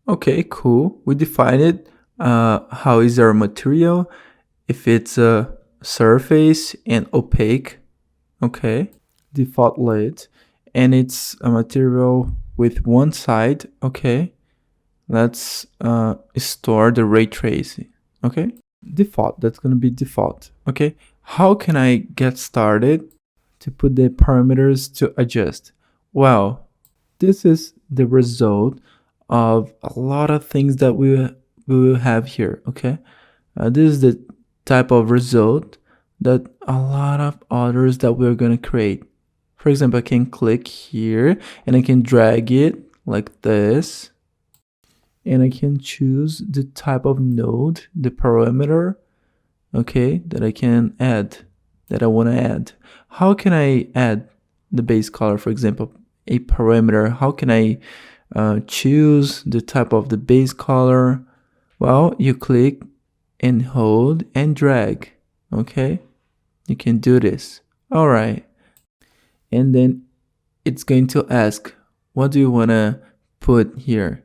Okay, cool. We define it. How is our material? If it's a surface and opaque, okay. Default lit, and it's a material with one side, okay. Let's store the ray tracing, okay. Default, that's gonna be default, okay. How can I get started to put the parameters to adjust? Well, this is the result of a lot of things that we will have here, okay. This is the type of result that a lot of others that we're going to create. For example, I can click here and I can drag it like this, and I can choose the type of node, the parameter, okay, that I can add, that I want to add. How can I add the base color, for example, a parameter? How can I choose the type of the base color? Well, you click and hold and drag, okay. You can do this. All right, and then it's going to ask, what do you want to put here?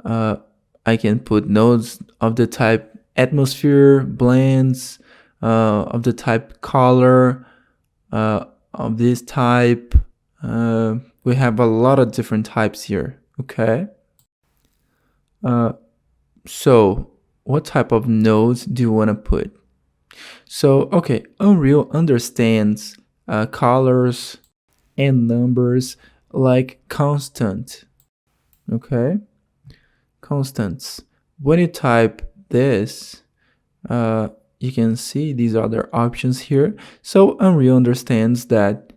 I can put nodes of the type atmosphere, blends, of the type color, of this type. We have a lot of different types here, okay. So what type of nodes do you want to put? So, okay, Unreal understands colors and numbers like constant, okay? Constants. When you type this, you can see these other options here. So Unreal understands that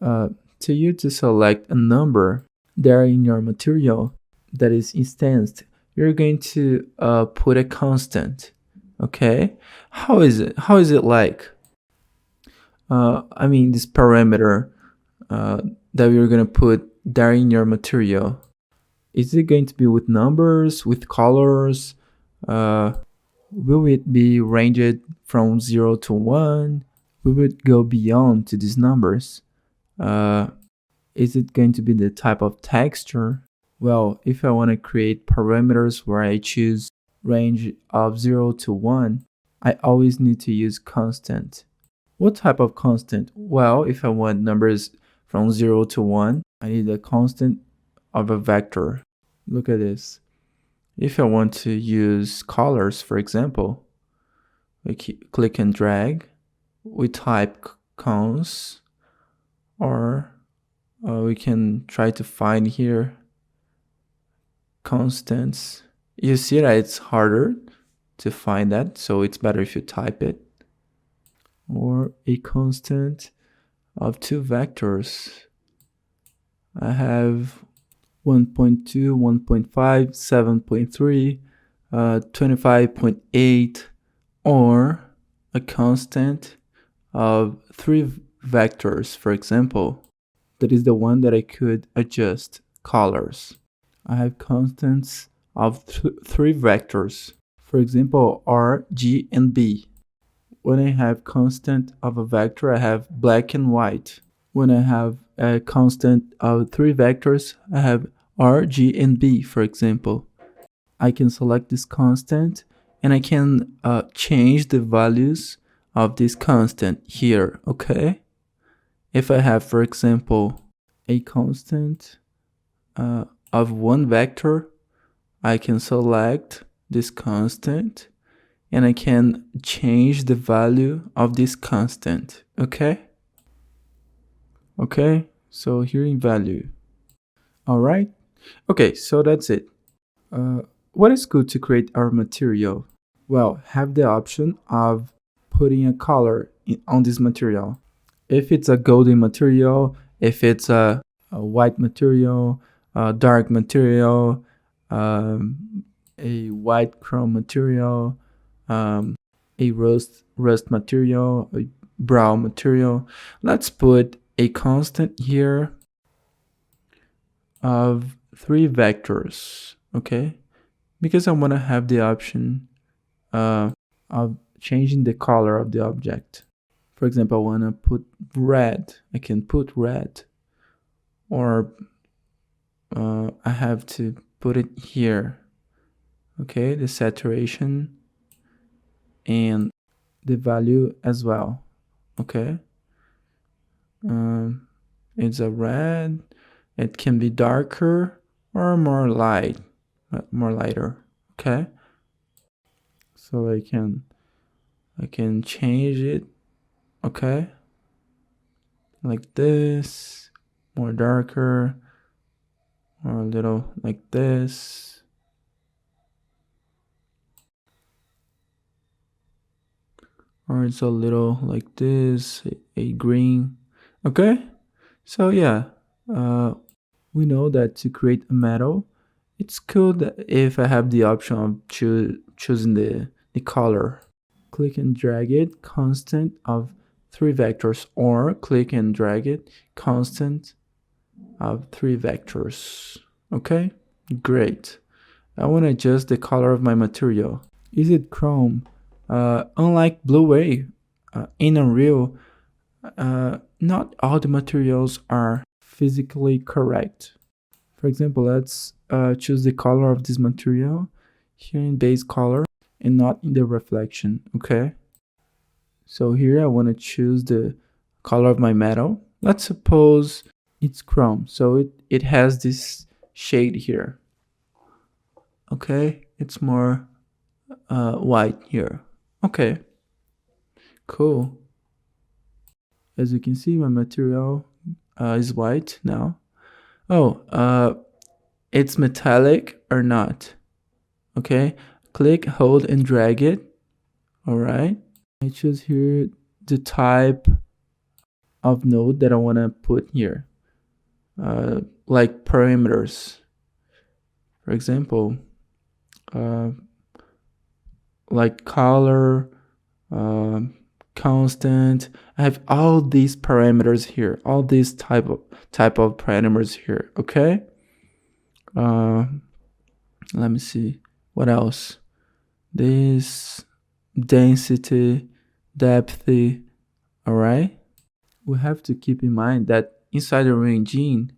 to you to select a number there in your material that is instanced, you're going to put a constant, okay. How is it like? I mean, this parameter that we're gonna put there in your material, is it going to be with numbers, with colors? Will it be ranged from 0 to 1? Will it go beyond to these numbers? Is it going to be the type of texture? Well, if I want to create parameters where I choose range of 0 to 1, I always need to use constant. What type of constant? Well, if I want numbers from 0 to 1, I need a constant of a vector. Look at this. If I want to use colors, for example, we click and drag, we type cons, or we can try to find here constants. You see that it's harder to find that, so it's better if you type it. Or a constant of two vectors. I have 1.2, 1.5, 7.3, 25.8, or a constant of three vectors, for example. That is the one that I could adjust colors. I have constants of three vectors, for example, R, G, and B. When I have constant of a vector, I have black and white. When I have a constant of three vectors, I have R, G, and B, for example. I can select this constant and I can change the values of this constant here, okay? If I have, for example, a constant of one vector, I can select this constant and I can change the value of this constant, okay? Okay, so here in value. All right, okay, so that's it. What is good to create our material? Well, have the option of putting a color on this material. If it's a golden material, if it's a white material, a dark material, a white chrome material, a rust material, a brown material. Let's put a constant here of three vectors, okay? Because I want to have the option of changing the color of the object. For example, I want to put red. I can put red, or I have to put it here. Okay, the saturation and the value as well. Okay, it's a red. It can be darker or more lighter. Okay, so I can change it. Okay, like this, more darker, or a little like this, or it's a little like this, a green. Okay, so yeah, we know that to create a metal, it's good if I have the option of choosing the color. Click and drag it, constant of 3 vectors, or click and drag it, constant of 3 vectors. Okay, great. I want to adjust the color of my material. Is it chrome? Unlike Blu-ray, in Unreal, not all the materials are physically correct. For example, let's choose the color of this material here in base color and not in the reflection. Okay, so here I want to choose the color of my metal. Let's suppose it's chrome, so it has this shade here. Okay, it's more white here. Okay, cool. As you can see, my material is white now. Oh, it's metallic or not. Okay, click, hold, and drag it. All right, I choose here the type of node that I want to put here, like parameters. For example, like color, constant. I have all these parameters here, all these type of parameters here. Okay, let me see what else. This density, depth. All right, we have to keep in mind that inside the engine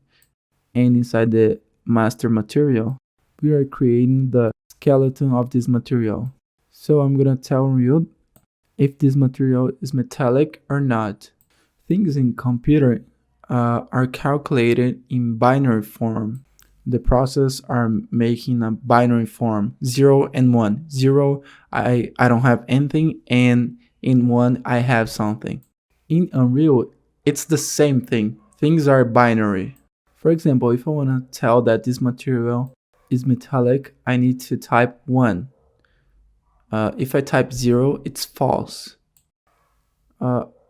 and inside the master material, we are creating the skeleton of this material. So I'm gonna tell you if this material is metallic or not. Things in computer are calculated in binary form. The process are making a binary form, 0 and 1. 0, I don't have anything, and in 1 I have something. In Unreal, it's the same thing. Things are binary. For example, if I want to tell that this material is metallic, I need to type 1. If I type 0, it's false.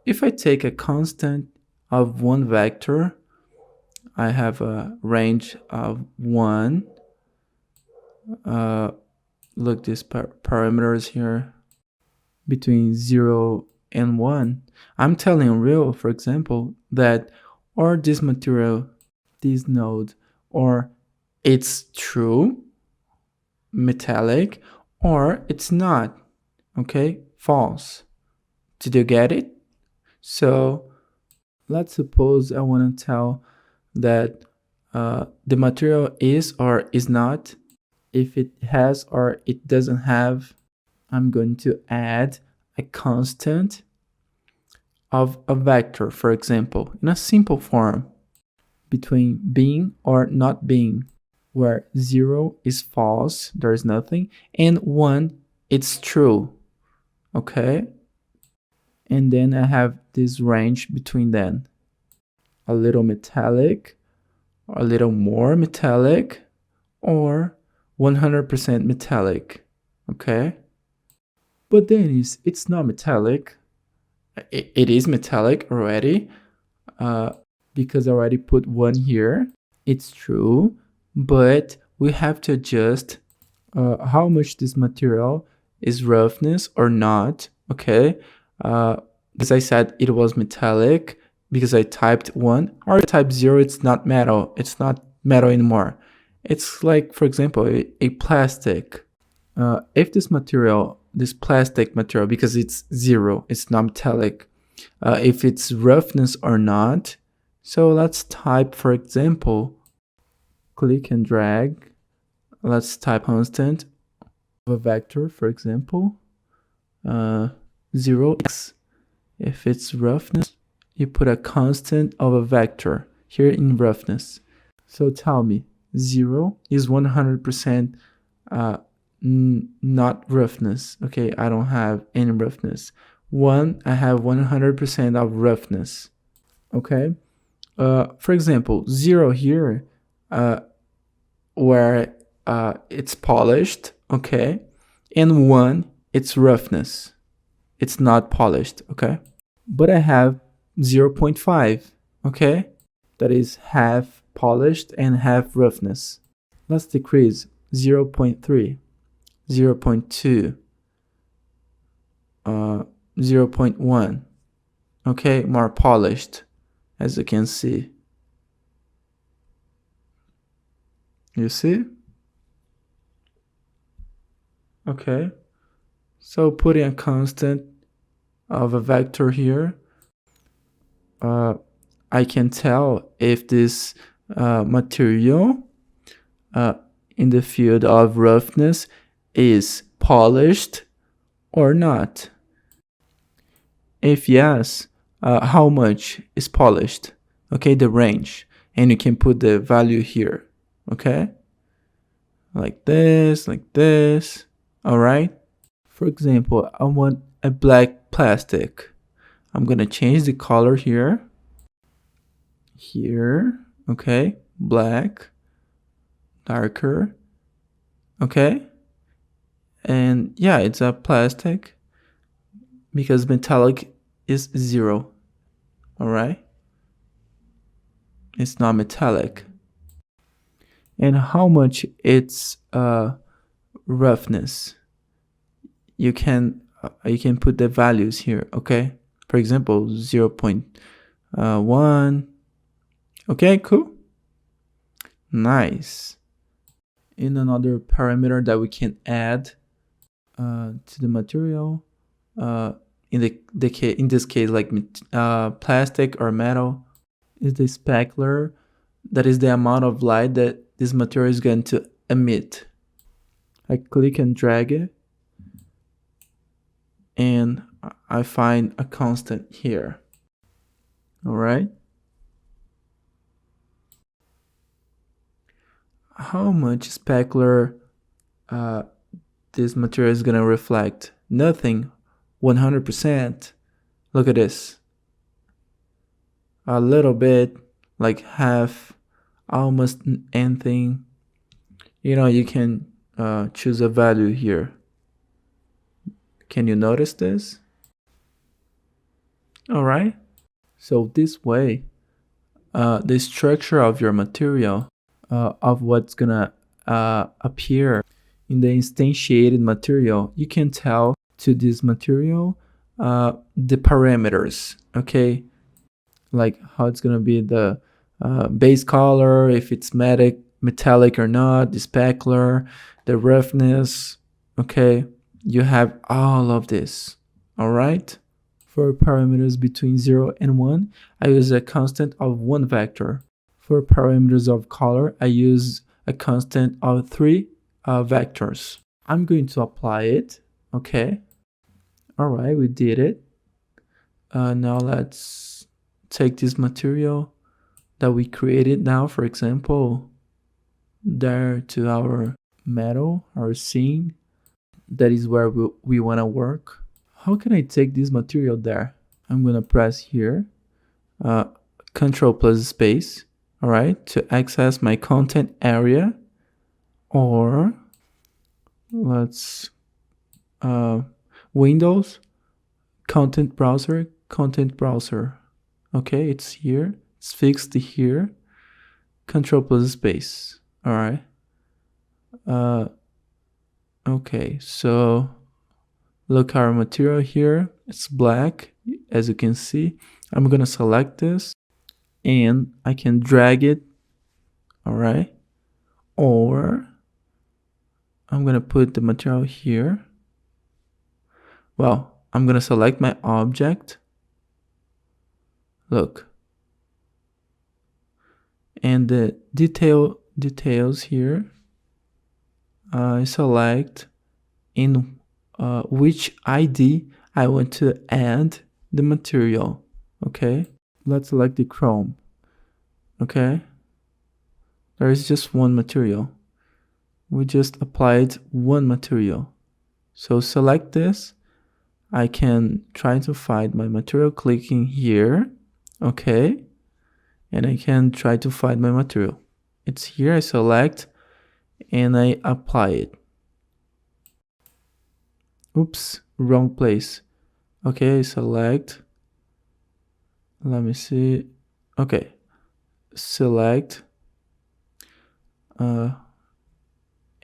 If I take a constant of 1 vector, I have a range of 1. Look, these parameters here between 0 and 1. I'm telling Unreal, for example, that or this material, this node, or it's true, metallic, or it's not. Okay, false. Did you get it? So let's suppose I want to tell that the material is or is not. If it has or it doesn't have, I'm going to add a constant of a vector, for example, in a simple form between being or not being, where 0 is false, there is nothing, and 1, it's true. Okay, and then I have this range between them, a little metallic, a little more metallic, or 100% metallic. Okay, but then it's not metallic. It is metallic already, because I already put 1 here. It's true, but we have to adjust how much this material is roughness or not. Okay, as I said, it was metallic because I typed 1, or I typed 0, it's not metal. It's not metal anymore. It's like, for example, a plastic. If this material, this plastic material, because it's 0, it's not metallic, if it's roughness or not. So let's type, for example, click and drag let's type constant of a vector, for example, 0x. If it's roughness, you put a constant of a vector here in roughness. So tell me, 0 is 100% not roughness. Okay, I don't have any roughness. 1, I have 100% of roughness. Okay, for example, 0 here, where it's polished, okay, and 1, it's roughness. It's not polished, okay? But I have 0.5, okay? That is half polished and half roughness. Let's decrease 0.3, 0.2, 0.1, okay? More polished, as you can see. You see? Okay. So putting a constant of a vector here, I can tell if this material in the field of roughness is polished or not. If yes, how much is polished? Okay, the range. And you can put the value here. Okay? Like this, all right? For example, I want a black plastic. I'm gonna change the color here. Here, okay, black, darker, okay? And yeah, it's a plastic because metallic is 0, all right? It's not metallic. And how much it's roughness? You can put the values here, okay? For example, 0.1. Okay, cool. Nice. In another parameter that we can add to the material, in this case, like plastic or metal, is the specular. That is the amount of light that this material is going to emit. I click and drag it, and I find a constant here. All right. How much specular this material is gonna reflect? Nothing. 100%. Look at this. A little bit, like half, almost anything. You know, you can choose a value here. Can you notice this? All right. So this way, the structure of your material, of what's gonna appear in the instantiated material, you can tell to this material the parameters, okay? Like how it's gonna be the base color, if it's metallic or not, the specular, the roughness, okay? You have all of this, all right? For parameters between 0 and 1, I use a constant of 1 vector. For parameters of color, I use a constant of 3 vectors. I'm going to apply it, okay? All right, we did it. Now let's take this material that we created now, for example, there to our metal, our scene. That is where we want to work. How can I take this material there? I'm going to press here, Control plus space, all right, to access my content area, or let's Windows, content browser. Okay, it's here. It's fixed here. Control plus space. All right. Okay, so look our material here. It's black, as you can see. I'm gonna select this, and I can drag it. All right. Or I'm gonna put the material here. Well, I'm gonna select my object. Look. And the details here, I select in which ID I want to add the material. Okay, let's select the chrome. Okay, there is just one material. We just applied one material. So select this. I can try to find my material clicking here. Okay, and I can try to find my material. It's here. I select and I apply it. Oops, wrong place. Okay, select. Let me see. Okay, select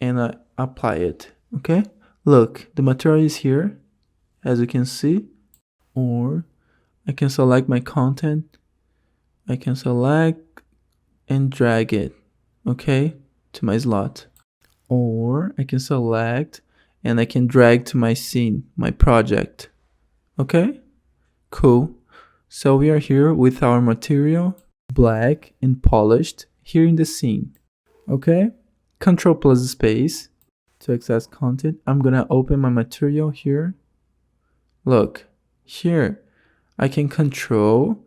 and I apply it. Okay, look, the material is here, as you can see. Or I can select my content. I can select and drag it, okay, to my slot. Or I can select and I can drag to my scene, my project. Okay, cool. So we are here with our material, black and polished, here in the scene. Okay, Control plus space to access content. I'm gonna open my material here. Look, here I can control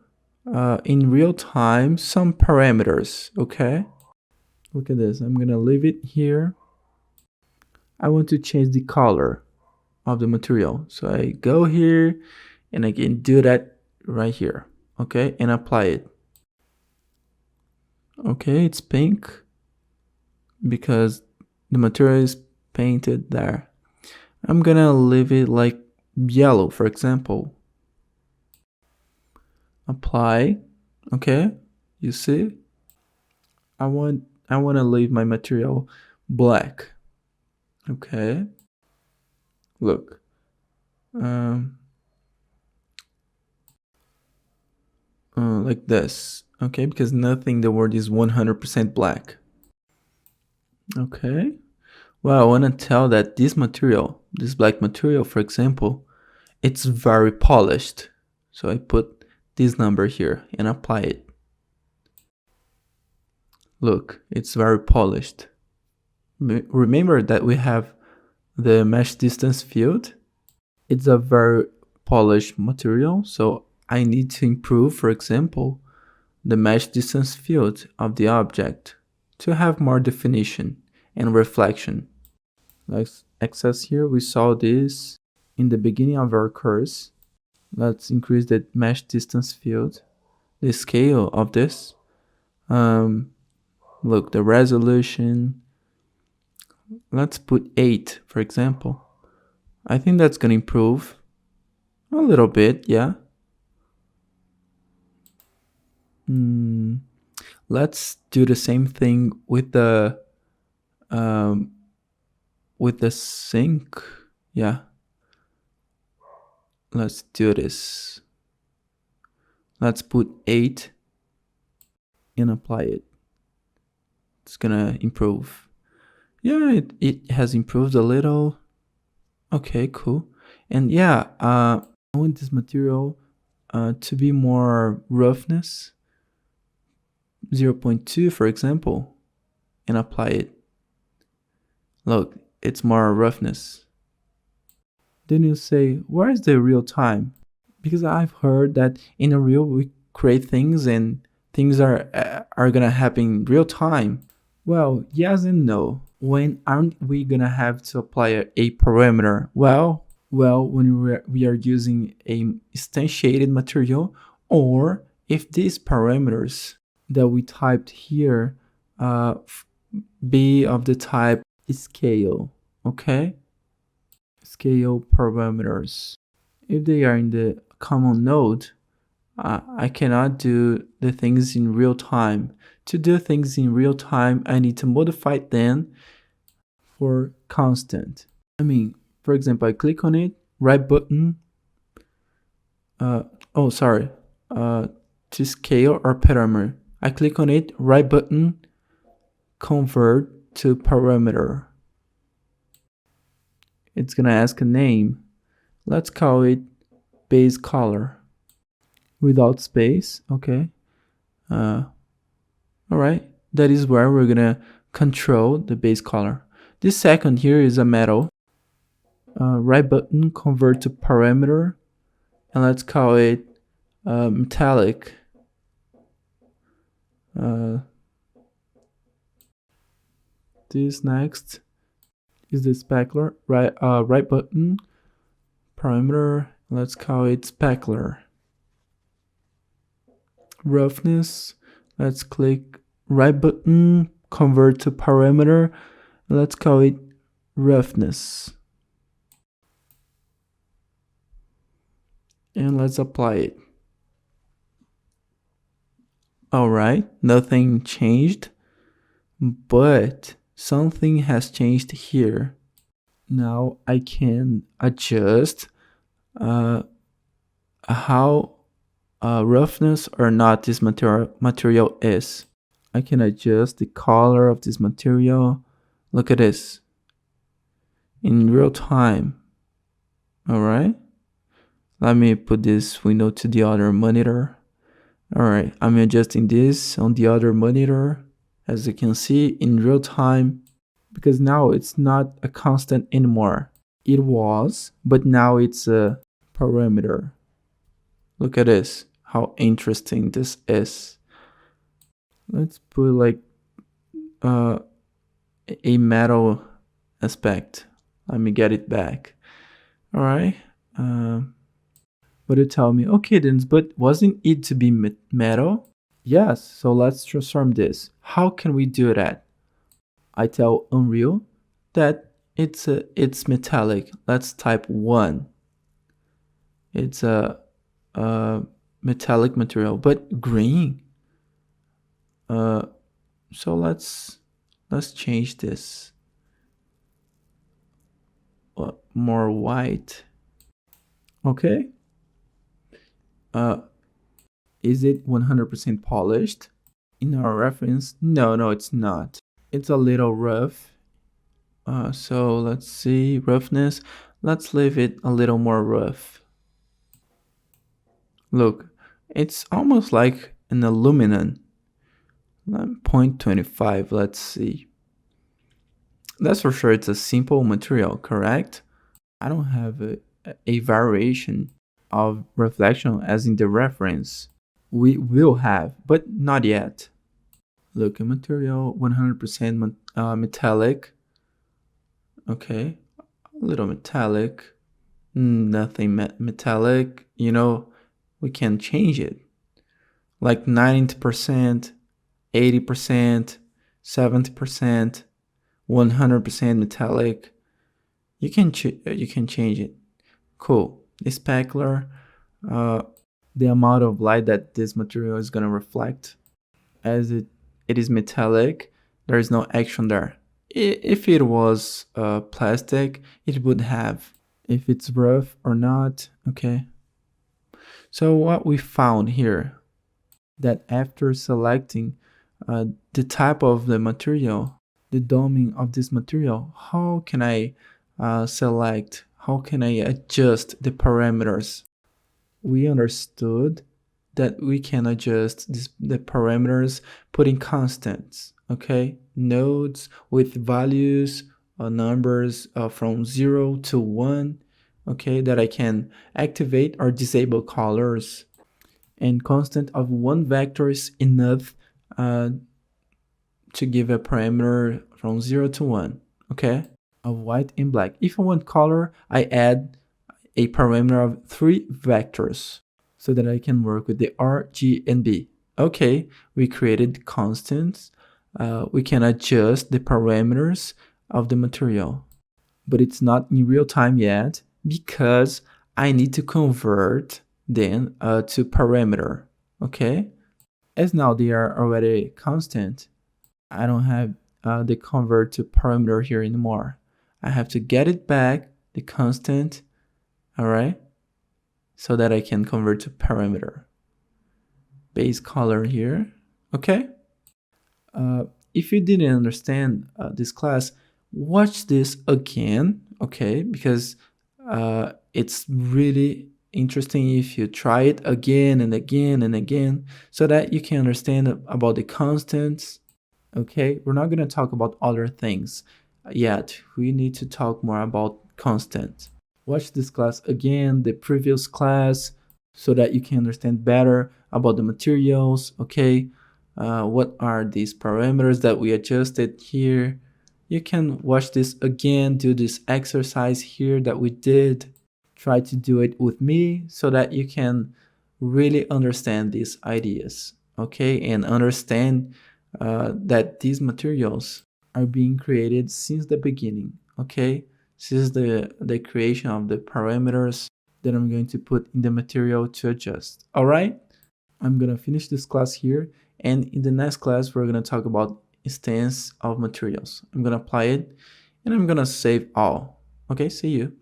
in real time some parameters. Okay, look at this. I'm gonna leave it here. I want to change the color of the material, so I go here and I can do that right here. Okay, and apply it. Okay, it's pink because the material is painted there. I'm gonna leave it like yellow, for example. Apply. Okay, you see, I want to leave my material black. Okay, look, like this. Okay, because nothing in the world is 100% black. Okay, well, I want to tell that this material, this black material, for example, it's very polished. So I put this number here and apply it. Look, it's very polished. Remember that we have the mesh distance field. It's a very polished material, so I need to improve, for example, the mesh distance field of the object to have more definition and reflection. Let's access here. We saw this in the beginning of our course. Let's increase the mesh distance field, the scale of this. Look, the resolution. Let's put 8, for example. I think that's gonna improve a little bit, yeah. Let's do the same thing with the sync. Yeah. Let's do this. Let's put 8 and apply it. It's gonna improve. Yeah, it has improved a little. Okay, cool. And yeah, I want this material to be more roughness, 0.2 for example, and apply it. Look, it's more roughness. Then you say, where is the real time? Because I've heard that in a reel we create things and things are gonna happen in real time. Well, yes and no. When aren't we gonna have to apply a parameter? Well, when we are using a instantiated material, or if these parameters that we typed here be of the type scale, okay? Scale parameters. If they are in the common node, I cannot do the things in real time. To do things in real time, I need to modify them for constant. I mean, for example, I click on it, right button. To scale or parameter. I click on it, right button, convert to parameter. It's gonna ask a name. Let's call it base color. Without space, okay. All right, that is where we're gonna control the base color. This second here is a metal. Right button, convert to parameter, and let's call it metallic. This next is the specular. Right button, parameter, let's call it specular. Roughness, let's click right button, convert to parameter, let's call it roughness. And let's apply it. Alright, nothing changed, but something has changed here. Now I can adjust how roughness or not this material is. I can adjust the color of this material. Look at this. In real time. Alright. Let me put this window to the other monitor. Alright, I'm adjusting this on the other monitor, as you can see, in real time, because now it's not a constant anymore. It was, but now it's a parameter. Look at this, how interesting this is. Let's put like a metal aspect. Let me get it back. Alright. But you tell me, okay then, but wasn't it to be metal? Yes, so let's transform this. How can we do that? I tell Unreal that it's metallic. Let's type 1. It's a metallic material, but green. So let's change this. More white. Okay. Is it 100% polished? In our reference, no, it's not. It's a little rough. So let's see, roughness. Let's leave it a little more rough. Look, it's almost like an aluminum. 0.25, let's see. That's for sure it's a simple material, correct? I don't have a variation of reflection as in the reference. We will have, but not yet. Look, a material 100% metallic. Okay, a little metallic. Nothing metallic. You know, we can change it. Like 90%, 80%, 70%, 100% metallic. You can change it. Cool. The specular, the amount of light that this material is going to reflect, as it is metallic, there is no action there. If it was plastic, it would have. If it's rough or not, okay. So what we found here, that after selecting the type of the material, the domain of this material, how can I select, how can I adjust the parameters? We understood that we can adjust the parameters putting constants, okay? Nodes with values, numbers from 0 to 1, okay? That I can activate or disable colors. And constant of one vector is enough to give a parameter from 0 to 1, okay? Of white and black. If I want color, I add a parameter of 3 vectors so that I can work with the R, G, and B. Okay, we created constants. We can adjust the parameters of the material, but it's not in real time yet because I need to convert then to parameter, okay? As now they are already constant, I don't have the convert to parameter here anymore. I have to get it back, the constant, all right, so that I can convert to parameter. Base color here, okay? If you didn't understand this class, watch this again, okay? Because it's really interesting if you try it again and again and again so that you can understand about the constants, okay? We're not going to talk about other things. yet. We need to talk more about constant. Watch this class again, the previous class, so that you can understand better about the materials, okay? What are these parameters that we adjusted here? You can watch this again, do this exercise here that we did. Try to do it with me so that you can really understand these ideas, okay? And understand that these materials are being created since the beginning, okay? Since the creation of the parameters that I'm going to put in the material to adjust, all right? I'm gonna finish this class here, and in the next class, we're gonna talk about instance of materials. I'm gonna apply it, and I'm gonna save all. Okay, see you.